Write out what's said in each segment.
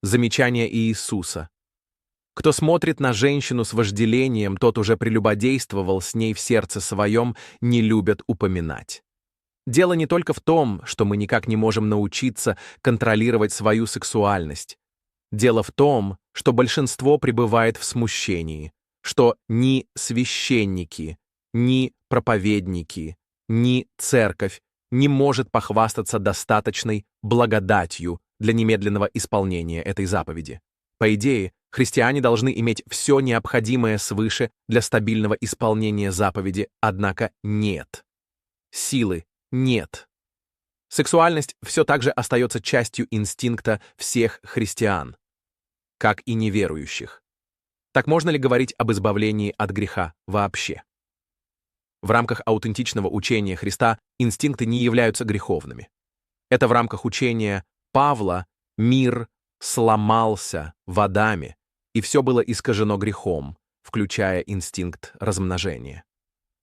Замечание Иисуса. Кто смотрит на женщину с вожделением, тот уже прелюбодействовал с ней в сердце своем, не любят упоминать. Дело не только в том, что мы никак не можем научиться контролировать свою сексуальность. Дело в том, что большинство пребывает в смущении, что ни священники, ни проповедники, ни церковь не может похвастаться достаточной благодатью для немедленного исполнения этой заповеди. По идее, христиане должны иметь все необходимое свыше для стабильного исполнения заповеди, однако нет. Силы нет. Сексуальность все так же остается частью инстинкта всех христиан, как и неверующих. Так можно ли говорить об избавлении от греха вообще? В рамках аутентичного учения Христа инстинкты не являются греховными. Это в рамках учения Павла мир сломался в Адаме, и все было искажено грехом, включая инстинкт размножения.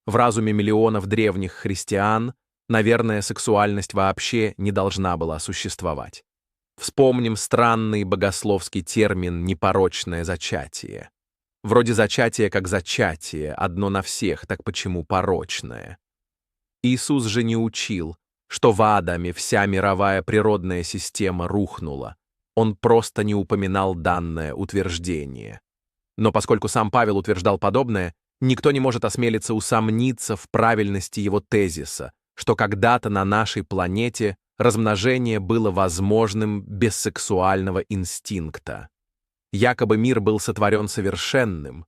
В разуме миллионов древних христиан, наверное, сексуальность вообще не должна была существовать. Вспомним странный богословский термин «непорочное зачатие». Вроде зачатие как зачатие, одно на всех, так почему порочное? Иисус же не учил, что в Адаме вся мировая природная система рухнула. Он просто не упоминал данное утверждение. Но поскольку сам Павел утверждал подобное, никто не может осмелиться усомниться в правильности его тезиса, что когда-то на нашей планете размножение было возможным без сексуального инстинкта. Якобы мир был сотворен совершенным.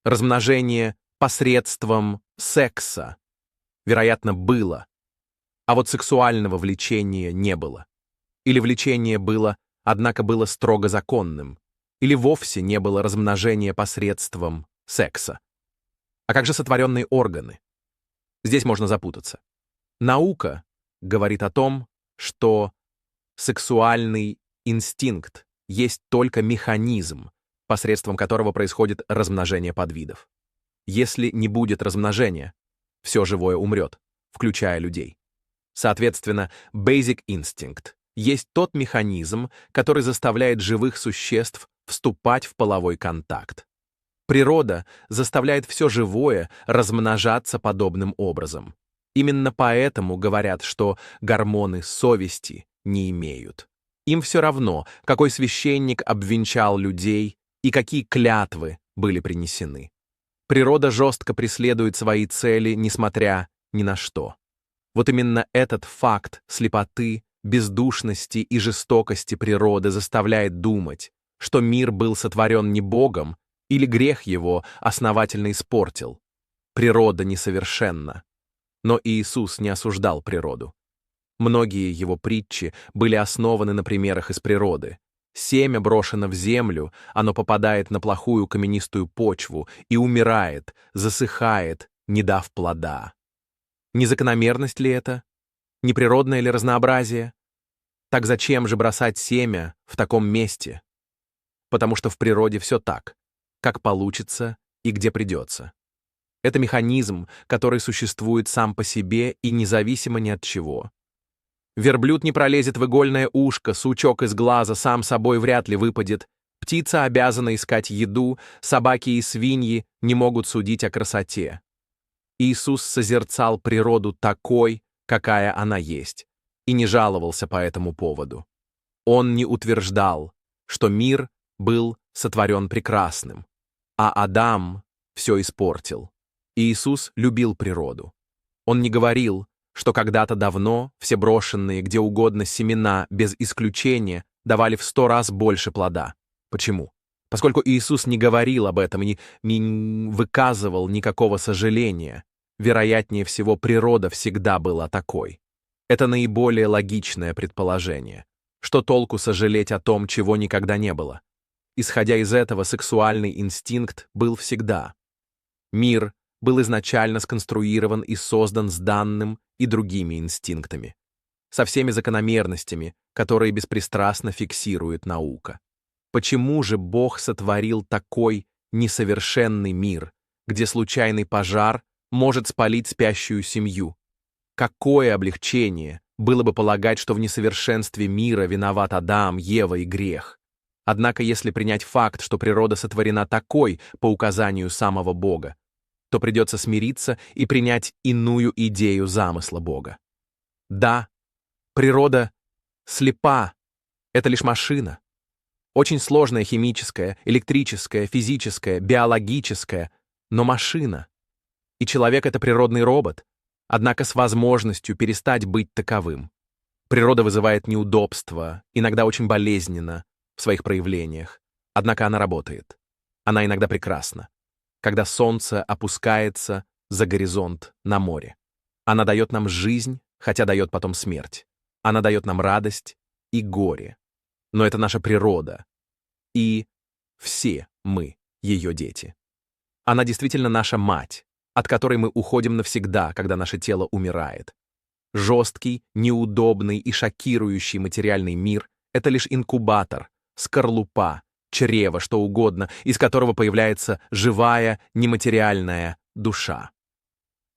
Размножение посредством секса, вероятно, было. А вот сексуального влечения не было. Или влечение было, однако было строго законным. Или вовсе не было размножения посредством секса. А как же сотворенные органы? Здесь можно запутаться. Наука говорит о том, что сексуальный инстинкт есть только механизм, посредством которого происходит размножение подвидов. Если не будет размножения, все живое умрет, включая людей. Соответственно, Basic Instinct есть тот механизм, который заставляет живых существ вступать в половой контакт. Природа заставляет все живое размножаться подобным образом. Именно поэтому говорят, что гормоны совести не имеют. Им все равно, какой священник обвенчал людей и какие клятвы были принесены. Природа жестко преследует свои цели, несмотря ни на что. Вот именно этот факт слепоты, бездушности и жестокости природы заставляет думать, что мир был сотворен не Богом или грех его основательно испортил. Природа несовершенна. Но Иисус не осуждал природу. Многие его притчи были основаны на примерах из природы. Семя брошено в землю, оно попадает на плохую каменистую почву и умирает, засыхает, не дав плода. Незакономерность ли это? Неприродное ли разнообразие? Так зачем же бросать семя в таком месте? Потому что в природе все так, как получится и где придется. Это механизм, который существует сам по себе и независимо ни от чего. Верблюд не пролезет в игольное ушко, сучок из глаза сам собой вряд ли выпадет, птица обязана искать еду, собаки и свиньи не могут судить о красоте. Иисус созерцал природу такой, какая она есть, и не жаловался по этому поводу. Он не утверждал, что мир был сотворен прекрасным, а Адам все испортил. Иисус любил природу. Он не говорил, что когда-то давно все брошенные где угодно семена без исключения давали в 100 раз больше плода. Почему? Поскольку Иисус не говорил об этом и не выказывал никакого сожаления, вероятнее всего, природа всегда была такой. Это наиболее логичное предположение. Что толку сожалеть о том, чего никогда не было? Исходя из этого, сексуальный инстинкт был всегда. Мир был изначально сконструирован и создан с данным и другими инстинктами, со всеми закономерностями, которые беспристрастно фиксирует наука. Почему же Бог сотворил такой несовершенный мир, где случайный пожар может спалить спящую семью? Какое облегчение было бы полагать, что в несовершенстве мира виноват Адам, Ева и грех? Однако если принять факт, что природа сотворена такой по указанию самого Бога, то придется смириться и принять иную идею замысла Бога. Да, природа слепа, это лишь машина. Очень сложная химическая, электрическая, физическая, биологическая, но машина. И человек — это природный робот, однако с возможностью перестать быть таковым. Природа вызывает неудобства, иногда очень болезненно в своих проявлениях, однако она работает. Она иногда прекрасна, когда солнце опускается за горизонт на море. Она дает нам жизнь, хотя дает потом смерть. Она дает нам радость и горе. Но это наша природа, и все мы ее дети. Она действительно наша мать, от которой мы уходим навсегда, когда наше тело умирает. Жесткий, неудобный и шокирующий материальный мир — это лишь инкубатор, скорлупа, чрево, что угодно, из которого появляется живая, нематериальная душа.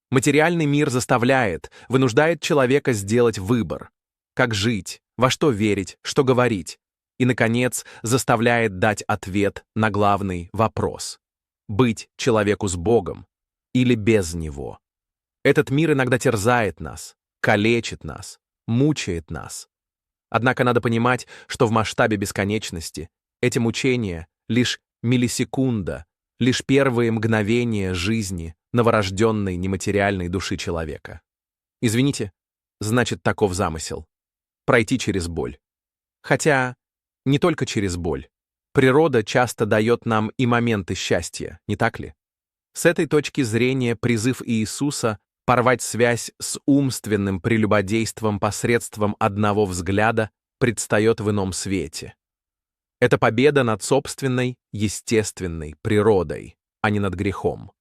Материальный мир заставляет, вынуждает человека сделать выбор, как жить, во что верить, что говорить, и, наконец, заставляет дать ответ на главный вопрос — быть человеку с Богом или без Него. Этот мир иногда терзает нас, калечит нас, мучает нас. Однако надо понимать, что в масштабе бесконечности эти мучения — лишь миллисекунда, лишь первые мгновения жизни новорожденной нематериальной души человека. Извините, значит, таков замысел — пройти через боль. Хотя не только через боль. Природа часто дает нам и моменты счастья, не так ли? С этой точки зрения призыв Иисуса порвать связь с умственным прелюбодейством посредством одного взгляда предстает в ином свете. Это победа над собственной, естественной природой, а не над грехом.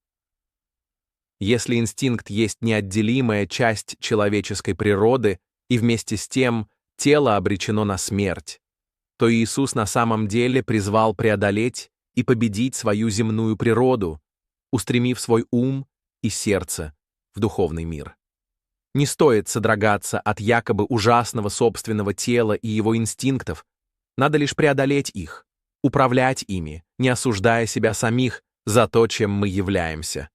Если инстинкт есть неотделимая часть человеческой природы, и вместе с тем тело обречено на смерть, то Иисус на самом деле призвал преодолеть и победить свою земную природу, устремив свой ум и сердце в духовный мир. Не стоит содрогаться от якобы ужасного собственного тела и его инстинктов, надо лишь преодолеть их, управлять ими, не осуждая себя самих за то, чем мы являемся.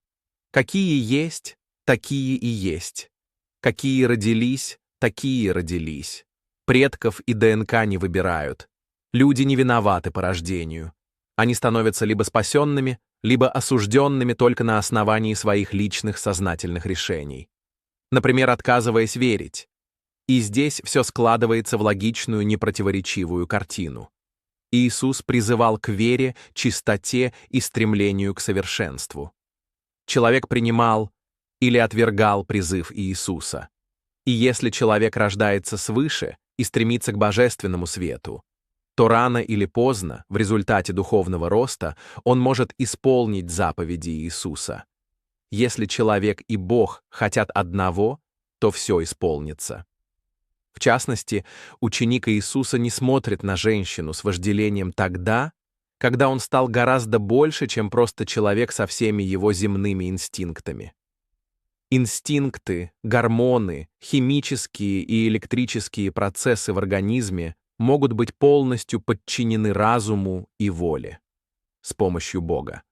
Какие есть, такие и есть. Какие родились, такие родились. Предков и ДНК не выбирают. Люди не виноваты по рождению. Они становятся либо спасенными, либо осужденными только на основании своих личных сознательных решений. Например, отказываясь верить. И здесь все складывается в логичную, непротиворечивую картину. Иисус призывал к вере, чистоте и стремлению к совершенству. Человек принимал или отвергал призыв Иисуса. И если человек рождается свыше и стремится к божественному свету, то рано или поздно, в результате духовного роста, он может исполнить заповеди Иисуса. Если человек и Бог хотят одного, то все исполнится. В частности, ученик Иисуса не смотрит на женщину с вожделением тогда, когда он стал гораздо больше, чем просто человек со всеми его земными инстинктами. Инстинкты, гормоны, химические и электрические процессы в организме могут быть полностью подчинены разуму и воле с помощью Бога.